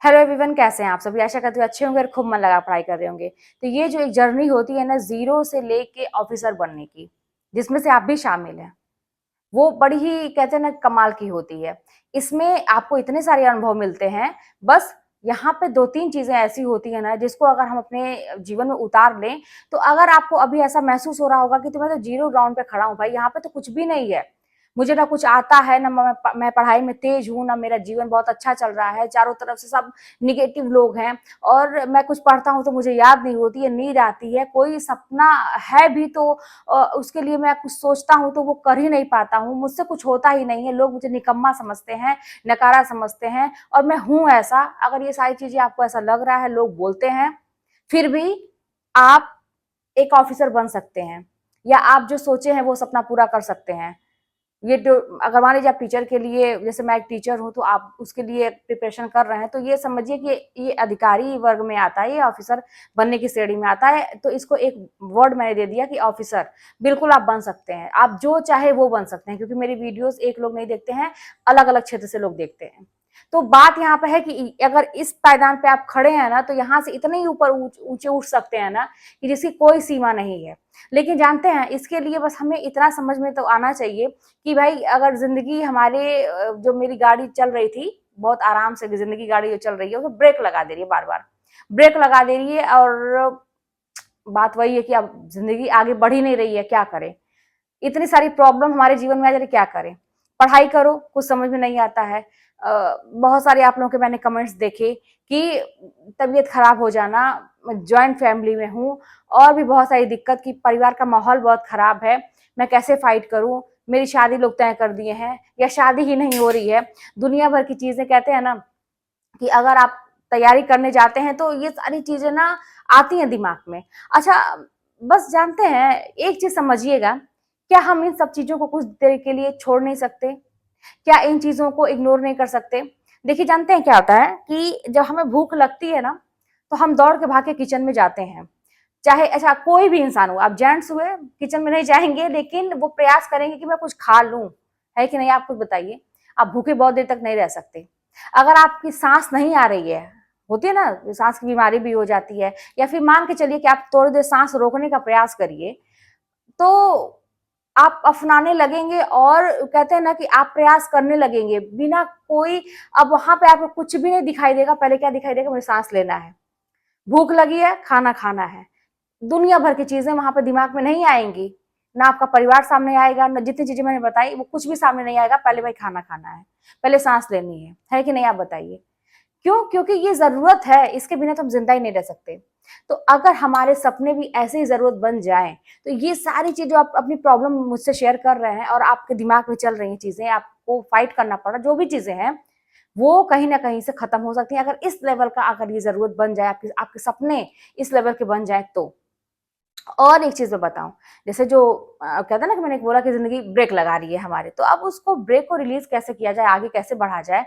Hello everyone, कैसे हैं आप सभी। आशा करती हूँ अच्छे होंगे और खूब मन लगा पढ़ाई कर रहे होंगे। तो ये जो एक जर्नी होती है ना, जीरो से लेके ऑफिसर बनने की, जिसमें से आप भी शामिल हैं, वो बड़ी ही कहते हैं ना कमाल की होती है। इसमें आपको इतने सारे अनुभव मिलते हैं। बस यहाँ पे दो तीन चीजें ऐसी होती है ना, जिसको अगर हम अपने जीवन में उतार लें, तो अगर आपको अभी ऐसा महसूस हो रहा होगा कि तुम्हें तो जीरो ग्राउंड पे खड़ा हूं भाई, यहाँ पे तो कुछ भी नहीं है, मुझे ना कुछ आता है, ना मैं पढ़ाई में तेज हूँ, ना मेरा जीवन बहुत अच्छा चल रहा है, चारों तरफ से सब निगेटिव लोग हैं, और मैं कुछ पढ़ता हूँ तो मुझे याद नहीं होती है, नींद आती है, कोई सपना है भी तो उसके लिए मैं कुछ सोचता हूँ तो वो कर ही नहीं पाता हूँ, मुझसे कुछ होता ही नहीं है, लोग मुझे निकम्मा समझते हैं, नकारा समझते हैं, और मैं हूँ ऐसा। अगर ये सारी चीजें आपको ऐसा लग रहा है, लोग बोलते हैं, फिर भी आप एक ऑफिसर बन सकते हैं, या आप जो सोचे हैं वो सपना पूरा कर सकते हैं। ये जो अगर मान लीजिए आप टीचर के लिए, जैसे मैं एक टीचर हूँ, तो आप उसके लिए प्रिपरेशन कर रहे हैं, तो ये समझिए कि ये अधिकारी वर्ग में आता है, ये ऑफिसर बनने की श्रेणी में आता है। तो इसको एक वर्ड मैंने दे दिया कि ऑफिसर। बिल्कुल आप बन सकते हैं, आप जो चाहे वो बन सकते हैं, क्योंकि मेरी वीडियोस एक लोग नहीं देखते हैं, अलग अलग क्षेत्र से लोग देखते हैं। तो बात यहाँ पे है कि अगर इस पायदान पे आप खड़े हैं ना, तो यहाँ से इतने ही ऊपर ऊंचे उठ सकते हैं ना, कि जिसकी कोई सीमा नहीं है। लेकिन जानते हैं, इसके लिए बस हमें इतना समझ में तो आना चाहिए कि भाई अगर जिंदगी हमारे जो मेरी गाड़ी चल रही थी, बहुत आराम से जिंदगी गाड़ी जो चल रही है, उसको ब्रेक लगा दे रही है, बार बार ब्रेक लगा दे रही है, और बात वही है कि अब जिंदगी आगे बढ़ ही नहीं रही है, क्या करें। इतनी सारी प्रॉब्लम हमारे जीवन में आ जा रही, क्या करें। पढ़ाई करो, कुछ समझ में नहीं आता है। बहुत सारे आप लोगों के मैंने कमेंट्स देखे कि तबीयत खराब हो जाना, जॉइंट फैमिली में हूँ, और भी बहुत सारी दिक्कत की, परिवार का माहौल बहुत खराब है, मैं कैसे फाइट करूं, मेरी शादी लोग तय कर दिए हैं, या शादी ही नहीं हो रही है। दुनिया भर की चीजें कहते हैं ना कि अगर आप तैयारी करने जाते हैं तो ये सारी चीजें ना आती हैं दिमाग में। अच्छा, बस जानते हैं, एक चीज समझिएगा, क्या हम इन सब चीजों को कुछ देर के लिए छोड़ नहीं सकते? क्या इन चीजों को इग्नोर नहीं कर सकते? देखिए, जानते हैं क्या होता है कि जब हमें भूख लगती है ना, तो हम दौड़ के भाग के किचन में जाते हैं। चाहे अच्छा कोई भी इंसान हो, आप जेंट्स हुए, किचन में नहीं जाएंगे, लेकिन वो प्रयास करेंगे कि मैं कुछ खा लूं। है कि नहीं, आप खुद बताइए। आप भूखे बहुत देर तक नहीं रह सकते। अगर आपकी सांस नहीं आ रही है, होती है ना, सांस की बीमारी भी हो जाती है, या फिर मान के चलिए कि आप थोड़ी देर सांस रोकने का प्रयास करिए, तो आप अपनाने लगेंगे, और कहते हैं ना कि आप प्रयास करने लगेंगे बिना कोई, अब वहां पे आपको कुछ भी नहीं दिखाई देगा, पहले क्या दिखाई देगा, मुझे सांस लेना है, भूख लगी है, खाना खाना है। दुनिया भर की चीजें वहां पे दिमाग में नहीं आएंगी, ना आपका परिवार सामने आएगा, ना जितनी चीजें मैंने बताई वो कुछ भी सामने नहीं आएगा। पहले भाई खाना खाना है, पहले सांस लेनी है कि नहीं, आप बताइए। क्यों? क्योंकि ये जरूरत है, इसके बिना तो हम जिंदा ही नहीं रह सकते। तो अगर हमारे सपने भी ऐसे ही जरूरत बन जाएं, तो ये सारी चीजें आप अपनी प्रॉब्लम मुझसे शेयर कर रहे हैं और आपके दिमाग में चल रही हैं चीजें, आपको फाइट करना पड़ रहा, जो भी चीजें हैं वो कहीं ना कहीं से खत्म हो सकती है, अगर इस लेवल का, अगर ये जरूरत बन जाए, आपके आपके सपने इस लेवल के बन जाए तो। और एक चीज मैं बताऊं, जैसे जो कहते हैं ना कि मैंने बोला कि जिंदगी ब्रेक लगा रही है हमारे, तो अब उसको ब्रेक को रिलीज कैसे किया जाए, आगे कैसे बढ़ा जाए।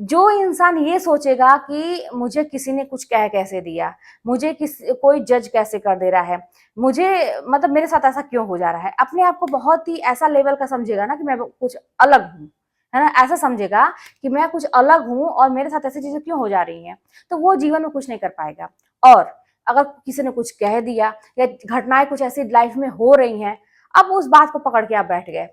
जो इंसान ये सोचेगा कि मुझे किसी ने कुछ कह कैसे दिया, मुझे कोई जज कैसे कर दे रहा है, मुझे मतलब मेरे साथ ऐसा क्यों हो जा रहा है, अपने आप को बहुत ही ऐसा लेवल का समझेगा ना कि मैं कुछ अलग हूँ, है ना, ऐसा समझेगा कि मैं कुछ अलग हूँ और मेरे साथ ऐसी चीजें क्यों हो जा रही हैं, तो वो जीवन में कुछ नहीं कर पाएगा। और अगर किसी ने कुछ कह दिया, या घटनाएं कुछ ऐसी लाइफ में हो रही हैं, अब उस बात को पकड़ के आप बैठ गए,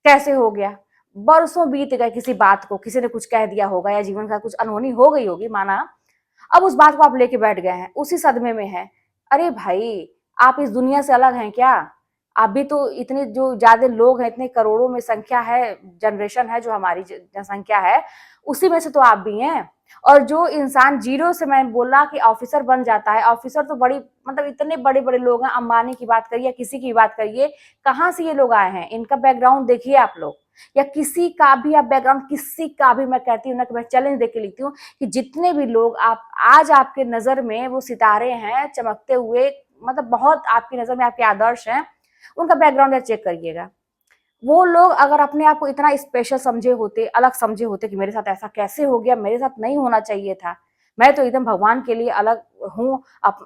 कैसे हो गया, बरसों बीत गए, किसी बात को किसी ने कुछ कह दिया होगा, या जीवन का कुछ अनहोनी हो गई होगी, माना, अब उस बात को आप लेके बैठ गए हैं, उसी सदमे में हैं। अरे भाई, आप इस दुनिया से अलग हैं क्या? आप भी तो इतने जो ज्यादा लोग हैं, इतने करोड़ों में संख्या है, जनरेशन है जो हमारी जनसंख्या है, उसी में से तो आप भी हैं। और जो इंसान जीरो से, मैं बोला कि ऑफिसर बन जाता है, ऑफिसर तो बड़ी मतलब इतने बड़े बड़े लोग हैं, अंबानी की बात करिए, किसी की बात करिए, कहाँ से ये लोग आए हैं, इनका बैकग्राउंड देखिए आप लोग, या किसी का भी आप बैकग्राउंड, किसी का भी, मैं कहती हूँ ना कि मैं चैलेंज देके लिखती हूँ कि जितने भी लोग आप आज आपके नजर में वो सितारे हैं चमकते हुए, मतलब बहुत आपकी नजर में आपके आदर्श हैं, उनका बैकग्राउंड चेक करिएगा। वो लोग अगर अपने आप को इतना स्पेशल समझे होते, अलग समझे होते कि मेरे साथ ऐसा कैसे हो गया, मेरे साथ नहीं होना चाहिए था, मैं तो एकदम भगवान के लिए अलग हूँ,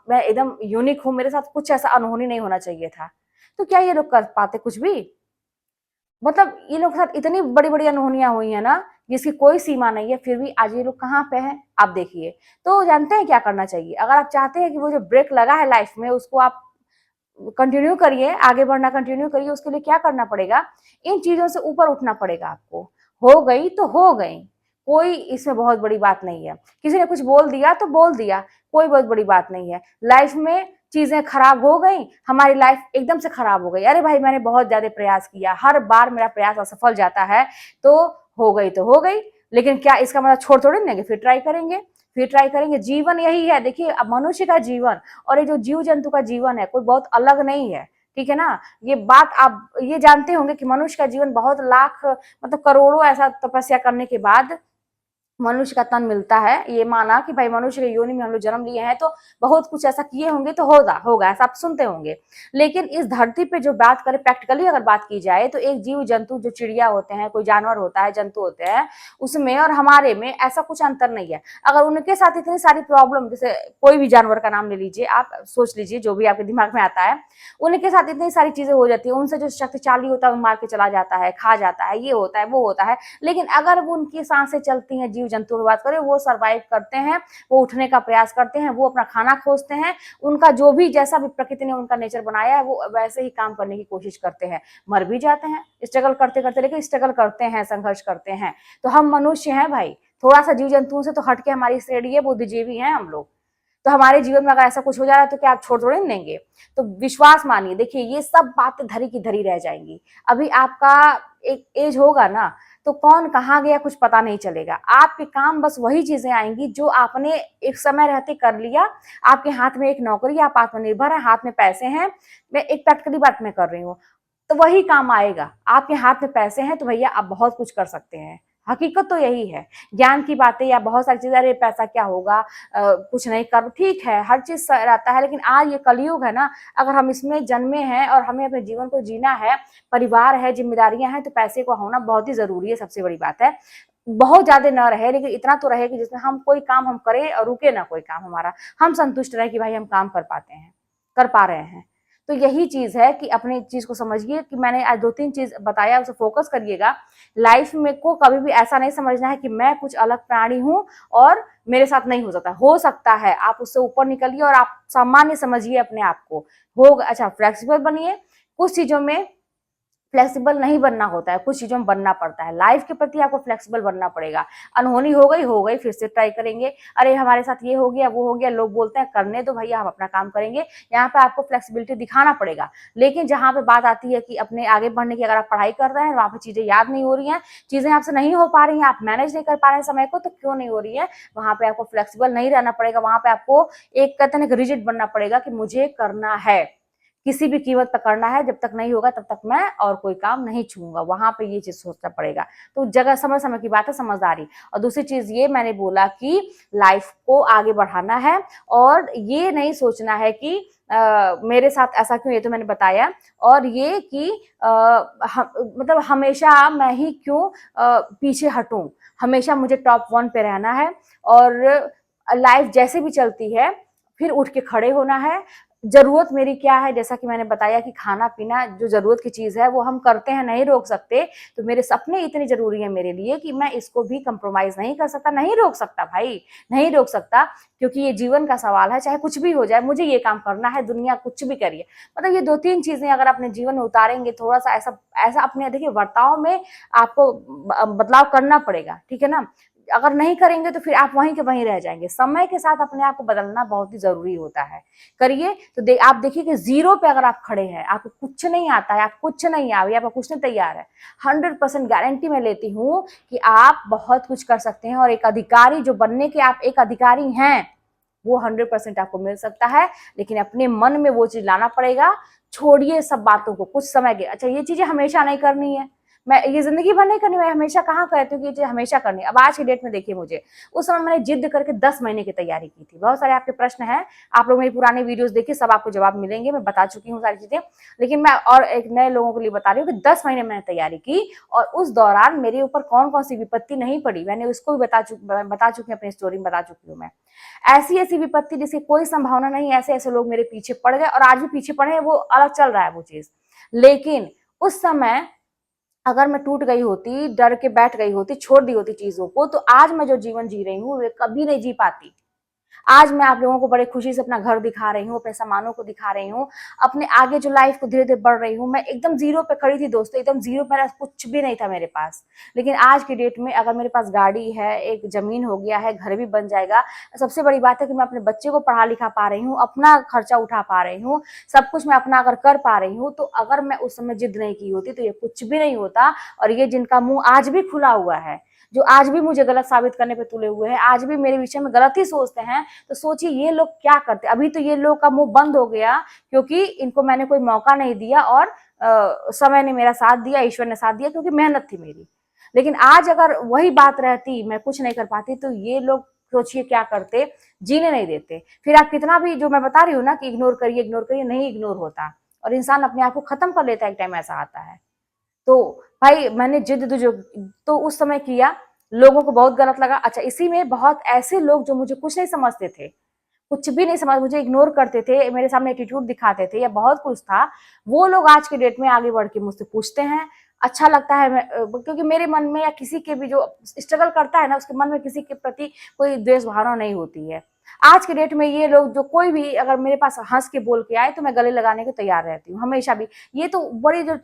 मैं एकदम यूनिक हूँ, मेरे साथ कुछ ऐसा अनहोनी नहीं होना चाहिए था, तो क्या ये लोग कर पाते कुछ भी? मतलब ये लोग के साथ इतनी बड़ी-बड़ी अनहोनियाँ हुई हैं ना, जिसकी कोई सीमा नहीं है, फिर भी आज ये लोग कहाँ पे हैं, आप देखिए। तो जानते हैं क्या करना चाहिए? अगर आप चाहते हैं कि वो जो ब्रेक लगा है लाइफ में, उसको आप कंटिन्यू करिए, आगे बढ़ना कंटिन्यू करिए, उसके लिए क्या करना पड़ेगा? इन चीज़ों से ऊपर उठना पड़ेगा आपको। हो गई तो हो गई, कोई इसमें बहुत बड़ी बात नहीं है। किसी ने कुछ बोल दिया तो बोल दिया, कोई बहुत बड़ी बात नहीं है। लाइफ में चीज़ें खराब हो गई, हमारी लाइफ एकदम से खराब हो गई। अरे भाई मैंने बहुत ज़्यादा प्रयास किया, हर बार मेरा प्रयास असफल जाता है, तो हो गई, लेकिन क्या इसका मतलब छोड़ थोड़ी देंगे, फिर ट्राई करेंगे। जीवन यही है, देखिए अब मनुष्य का जीवन और ये जो जीव जंतु का जीवन है कोई बहुत अलग नहीं है, ठीक है ना। ये बात आप ये जानते होंगे कि मनुष्य का जीवन बहुत लाख मतलब करोड़ों ऐसा तपस्या करने के बाद मनुष्य का तन मिलता है। ये माना कि भाई मनुष्य के योनि में हम लोग जन्म लिए हैं तो बहुत कुछ ऐसा किए होंगे तो होगा ऐसा आप सुनते होंगे। लेकिन इस धरती पे जो बात करें प्रैक्टिकली अगर बात की जाए तो एक जीव जंतु जो चिड़िया होते हैं, कोई जानवर होता है, जंतु होते हैं, उसमें और हमारे में ऐसा कुछ अंतर नहीं है। अगर उनके साथ इतनी सारी प्रॉब्लम, जैसे कोई भी जानवर का नाम ले लीजिए, आप सोच लीजिए जो भी आपके दिमाग में आता है, उनके साथ इतनी सारी चीजें हो जाती है, उनसे जो शक्तिशाली होता है वो मार के चला जाता है, खा जाता है, ये होता है वो होता है। लेकिन अगर वो उनकी सांसें चलती हैं, जीव जंतु की बात करें, वो सर्वाइव करते हैं, वो उठने का प्रयास करते हैं, वो अपना खाना खोजते हैं, उनका जो भी जैसा भी प्रकृति ने उनका नेचर बनाया है वो वैसे ही काम करने की कोशिश करते हैं। मर भी जाते हैं स्ट्रगल करते करते, लेकिन स्ट्रगल करते हैं, संघर्ष करते हैं। तो हम मनुष्य हैं भाई, थोड़ा सा जीव जंतुओं से तो हटके हमारी श्रेणी है, बुद्धिजीवी हैं हम लोग। तो हमारे जीवन में अगर ऐसा कुछ हो जा रहा है तो क्या आप छोड़ थोड़े देंगे? तो विश्वास मानिए, देखिए ये सब बातें धरी की धरी रह जाएंगी। अभी आपका एक एज होगा ना, तो कौन कहाँ गया कुछ पता नहीं चलेगा। आपके काम बस वही चीजें आएंगी जो आपने एक समय रहते कर लिया। आपके हाथ में एक नौकरी, आप आत्मनिर्भर है, हाथ में पैसे हैं, मैं एक प्रैक्टिकली बात मैं कर रही हूँ, तो वही काम आएगा। आपके हाथ में पैसे हैं तो भैया आप बहुत कुछ कर सकते हैं। हकीकत तो यही है। ज्ञान की बातें या बहुत सारी चीजें, अरे पैसा क्या होगा, कुछ नहीं कर, ठीक है हर चीज रहता है, लेकिन आज ये कलयुग है ना, अगर हम इसमें जन्मे हैं और हमें अपने जीवन को जीना है, परिवार है, जिम्मेदारियां हैं, तो पैसे को होना बहुत ही जरूरी है। सबसे बड़ी बात है, बहुत ज्यादा न रहे लेकिन इतना तो रहे कि जिसमें हम कोई काम हम करें और रुके ना कोई काम हमारा, हम संतुष्ट रहे कि भाई हम काम कर पाते हैं, कर पा रहे हैं। तो यही चीज है कि अपनी चीज को समझिए कि मैंने आज 2-3 चीज बताया, उसे फोकस करिएगा। लाइफ में को कभी भी ऐसा नहीं समझना है कि मैं कुछ अलग प्राणी हूं और मेरे साथ नहीं हो सकता है, आप उससे ऊपर निकलिए और आप सामान्य समझिए अपने आप को। हो अच्छा, फ्लेक्सिबल बनिए। कुछ चीजों में फ्लेक्सिबल नहीं बनना होता है, कुछ चीजों में बनना पड़ता है। लाइफ के प्रति आपको फ्लेक्सिबल बनना पड़ेगा। अनहोनी हो गई, फिर से ट्राई करेंगे। अरे हमारे साथ ये हो गया, वो हो गया, लोग बोलते हैं, करने दो भैया, हम अपना काम करेंगे। यहाँ पे आपको फ्लेक्सिबिलिटी दिखाना पड़ेगा। लेकिन जहाँ पे बात आती है कि अपने आगे बढ़ने की, अगर आप पढ़ाई कर रहे हैं, वहाँ पे चीजें याद नहीं हो रही हैं, चीजें आपसे नहीं हो पा रही हैं, आप मैनेज नहीं कर पा रहे हैं समय को, तो क्यों नहीं हो रही है? वहां पे आपको फ्लेक्सिबल नहीं रहना पड़ेगा। वहां पे आपको एक कहते हैं रिजिड बनना पड़ेगा कि मुझे करना है, किसी भी कीमत पर करना है, जब तक नहीं होगा तब तक मैं और कोई काम नहीं छूंगा। वहां पे ये चीज सोचना पड़ेगा। तो जगह समय समय की बात है, समझदारी। और दूसरी चीज ये मैंने बोला कि लाइफ को आगे बढ़ाना है और ये नहीं सोचना है कि मेरे साथ ऐसा क्यों, ये तो मैंने बताया। और ये कि मतलब हमेशा मैं ही क्यों पीछे हटूं, हमेशा मुझे टॉप 1 पे रहना है। और लाइफ जैसे भी चलती है, फिर उठ के खड़े होना है। जरूरत मेरी क्या है, जैसा कि मैंने बताया कि खाना पीना जो जरूरत की चीज है वो हम करते हैं, नहीं रोक सकते। तो मेरे सपने इतने जरूरी है मेरे लिए कि मैं इसको भी कंप्रोमाइज नहीं कर सकता, नहीं रोक सकता भाई, नहीं रोक सकता। क्योंकि ये जीवन का सवाल है, चाहे कुछ भी हो जाए, मुझे ये काम करना है, दुनिया कुछ भी करिए। मतलब ये 2-3 चीजें अगर अपने जीवन में उतारेंगे, थोड़ा सा ऐसा ऐसा अपने देखिए वर्ताव में आपको बदलाव करना पड़ेगा, ठीक है ना। अगर नहीं करेंगे तो फिर आप वहीं के वहीं रह जाएंगे। समय के साथ अपने आप को बदलना बहुत ही जरूरी होता है। करिए तो आप देखिए कि जीरो पे अगर आप खड़े हैं, आपको कुछ नहीं आता है, आप कुछ नहीं आ रही, आप कुछ नहीं तैयार है, 100% गारंटी मैं लेती हूँ कि आप बहुत कुछ कर सकते हैं। और एक अधिकारी जो बनने के आप एक अधिकारी हैं, वो 100% आपको मिल सकता है। लेकिन अपने मन में वो चीज लाना पड़ेगा। छोड़िए सब बातों को, कुछ समय के, अच्छा ये चीजें हमेशा नहीं करनी है, मैं ये जिंदगी भर नहीं करनी, मैं हमेशा कहाँ कहती हूँ कि ये चीज हमेशा करनी है। अब आज की डेट में देखिए, मुझे उस समय मैंने जिद करके 10 महीने की तैयारी की थी। बहुत सारे आपके प्रश्न हैं, आप लोग मेरी पुरानी वीडियोस देखिए, सब आपको जवाब मिलेंगे, मैं बता चुकी हूँ सारी चीजें। लेकिन मैं और एक नए लोगों के लिए बता रही हूँ कि 10 महीने मैंने तैयारी की और उस दौरान मेरे ऊपर कौन कौन सी विपत्ति नहीं पड़ी, मैंने उसको भी बता चुकी हूँ, अपनी स्टोरी में बता चुकी हूँ मैं। ऐसी ऐसी विपत्ति जिसकी कोई संभावना नहीं, ऐसे ऐसे लोग मेरे पीछे पड़ गए और आज भी पीछे पड़े हैं, वो अलग चल रहा है वो चीज। लेकिन उस समय अगर मैं टूट गई होती, डर के बैठ गई होती, छोड़ दी होती चीजों को, तो आज मैं जो जीवन जी रही हूँ वे कभी नहीं जी पाती। आज मैं आप लोगों को बड़े खुशी से अपना घर दिखा रही हूँ, अपने सामानों को दिखा रही हूँ, अपने आगे जो लाइफ को धीरे धीरे बढ़ रही हूँ। मैं एकदम जीरो पे खड़ी थी दोस्तों, एकदम जीरो, मेरा कुछ भी नहीं था मेरे पास। लेकिन आज की डेट में अगर मेरे पास गाड़ी है, एक जमीन हो गया है, घर भी बन जाएगा, सबसे बड़ी बात है कि मैं अपने बच्चे को पढ़ा लिखा पा रही हूँ, अपना खर्चा उठा पा रही हूँ, सब कुछ मैं अपना अगर कर पा रही हूँ, तो अगर मैं उस समय जिद नहीं की होती तो ये कुछ भी नहीं होता। और ये जिनका मुंह आज भी खुला हुआ है, जो आज भी मुझे गलत साबित करने पे तुले हुए हैं, आज भी मेरे विषय में गलत ही सोचते हैं, तो सोचिए ये लोग क्या करते। अभी तो ये लोग का मुंह बंद हो गया क्योंकि इनको मैंने कोई मौका नहीं दिया, और समय ने मेरा साथ दिया, ईश्वर ने साथ दिया, क्योंकि मेहनत थी मेरी। लेकिन आज अगर वही बात रहती, मैं कुछ नहीं कर पाती, तो ये लोग सोचिए क्या करते, जीने नहीं देते। फिर आप कितना भी, जो मैं बता रही हूँ ना कि इग्नोर करिए, नहीं इग्नोर होता, और इंसान अपने आप को खत्म कर लेता है, एक टाइम ऐसा आता है। तो भाई मैंने जिद जो तो उस समय किया, लोगों को बहुत गलत लगा। अच्छा, इसी में बहुत ऐसे लोग जो मुझे कुछ नहीं समझते थे, कुछ भी नहीं समझ, मुझे इग्नोर करते थे, मेरे सामने एटीट्यूड दिखाते थे या बहुत कुछ था, वो लोग आज के डेट में आगे बढ़ के मुझसे पूछते हैं। अच्छा लगता है, क्योंकि मेरे मन में या किसी के भी जो स्ट्रगल करता है ना, उसके मन में किसी के प्रति कोई द्वेष भावना नहीं होती है। आज के डेट में ये लोग जो कोई भी अगर मेरे पास हंस के बोल के आए, तो मैं गले लगाने को तैयार रहती हूँ हमेशा भी। ये तो बड़ी जो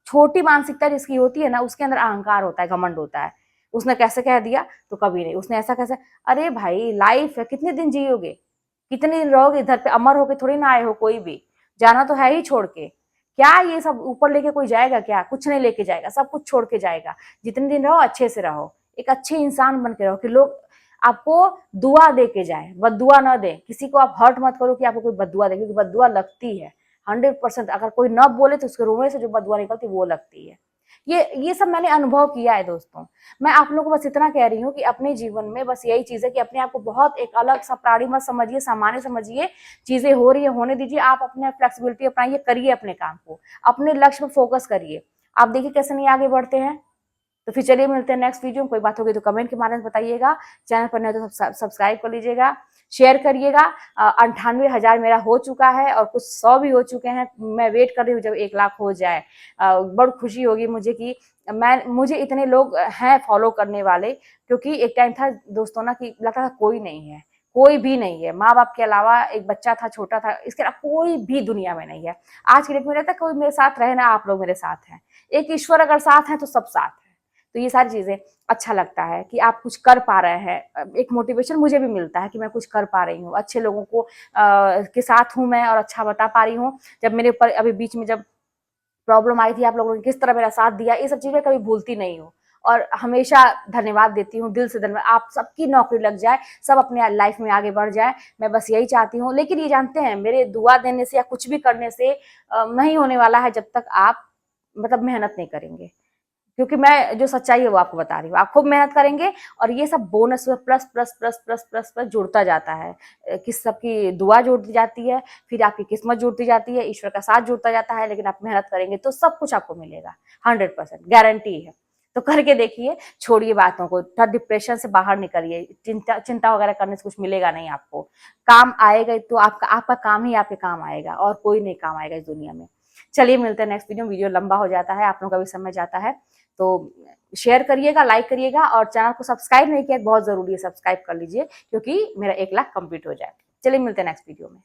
छोटी मानसिकता जिसकी होती है ना, उसके अंदर अहंकार होता है, घमंड होता है। उसने कैसे कह दिया तो कभी नहीं, उसने ऐसा कैसे। अरे भाई लाइफ है, कितने दिन जियोगे, कितने दिन रहोगे इधर पे, अमर होके थोड़ी ना आए हो, कोई भी जाना तो है ही छोड़ के। क्या ये सब ऊपर लेके कोई जाएगा क्या? कुछ नहीं लेके जाएगा, सब कुछ छोड़ के जाएगा। जितने दिन रहो अच्छे से रहो, एक अच्छे इंसान बन के रहो, कि लोग आपको दुआ दे के जाए, बददुआ ना दे। किसी को आप हर्ट मत करो कि आपको कोई बददुआ दे, क्योंकि बददुआ लगती है 100%। अगर कोई न बोले तो उसके रोने से जो बददुआ निकलती वो लगती है। ये सब मैंने अनुभव किया है दोस्तों। मैं आप लोगों को बस इतना कह रही हूँ कि अपने जीवन में बस यही चीज है कि अपने आप को बहुत एक अलग सा प्राणी मत समझिए, सामान्य समझिए। चीजें हो रही है, होने दीजिए। आप अपने फ्लेक्सिबिलिटी अपनाइए, करिए अपने काम को, अपने लक्ष्य पर फोकस करिए। आप देखिए कैसे नहीं आगे बढ़ते हैं। तो फिर चलिए मिलते हैं नेक्स्ट वीडियो में। कोई बात होगी तो कमेंट के माध्यम से बताइएगा। चैनल पर नहीं तो सब्सक्राइब कर लीजिएगा, शेयर करिएगा। 98,000 मेरा हो चुका है, और कुछ 100 भी हो चुके हैं। मैं वेट कर रही हूँ जब 1 लाख हो जाए। बड़ी खुशी होगी मुझे कि मुझे इतने लोग हैं फॉलो करने वाले, क्योंकि एक टाइम था दोस्तों ना कि लगता था कोई नहीं है, कोई भी नहीं है। माँ बाप के अलावा एक बच्चा था, छोटा था, इसके अलावा कोई भी दुनिया में नहीं है। आज के डेट में रहता है कोई मेरे साथ रहे ना, आप लोग मेरे साथ हैं। एक ईश्वर अगर साथ है तो सब साथ है। तो ये सारी चीजें अच्छा लगता है कि आप कुछ कर पा रहे हैं। एक मोटिवेशन मुझे भी मिलता है कि मैं कुछ कर पा रही हूँ, अच्छे लोगों को के साथ हूँ मैं, और अच्छा बता पा रही हूँ। जब मेरे ऊपर अभी बीच में जब प्रॉब्लम आई थी, आप लोगों ने किस तरह मेरा साथ दिया, ये सब चीजें कभी भूलती नहीं हूँ, और हमेशा धन्यवाद देती हूँ, दिल से धन्यवाद। आप सबकी नौकरी लग जाए, सब अपने लाइफ में आगे बढ़ जाए, मैं बस यही चाहती हूँ। लेकिन ये जानते हैं, मेरे दुआ देने से या कुछ भी करने से नहीं होने वाला है, जब तक आप मतलब मेहनत नहीं करेंगे। क्योंकि मैं जो सच्चाई है वो आपको बता रही हूँ। आप खूब मेहनत करेंगे, और ये सब bonus plus plus plus plus plus plus जुड़ता जाता है। किस सबकी दुआ जुड़ती जाती है, फिर आपकी किस्मत जुड़ती जाती है, ईश्वर का साथ जुड़ता जाता है। लेकिन आप मेहनत करेंगे तो सब कुछ आपको मिलेगा, 100% गारंटी है। तो करके देखिए, छोड़िए बातों को, थोड़ा डिप्रेशन से बाहर निकलिए। चिंता चिंता वगैरह करने से कुछ मिलेगा नहीं आपको। काम आएगा तो आपका काम ही आपके काम आएगा, और कोई नहीं काम आएगा इस दुनिया में। चलिए मिलते हैं नेक्स्ट वीडियो। वीडियो लंबा हो जाता है, आप लोगों का भी समय जाता है, तो शेयर करिएगा, लाइक करिएगा, और चैनल को सब्सक्राइब नहीं किया, बहुत जरूरी है, सब्सक्राइब कर लीजिए, क्योंकि मेरा 1 लाख कंप्लीट हो जाए। चलिए मिलते हैं नेक्स्ट वीडियो में।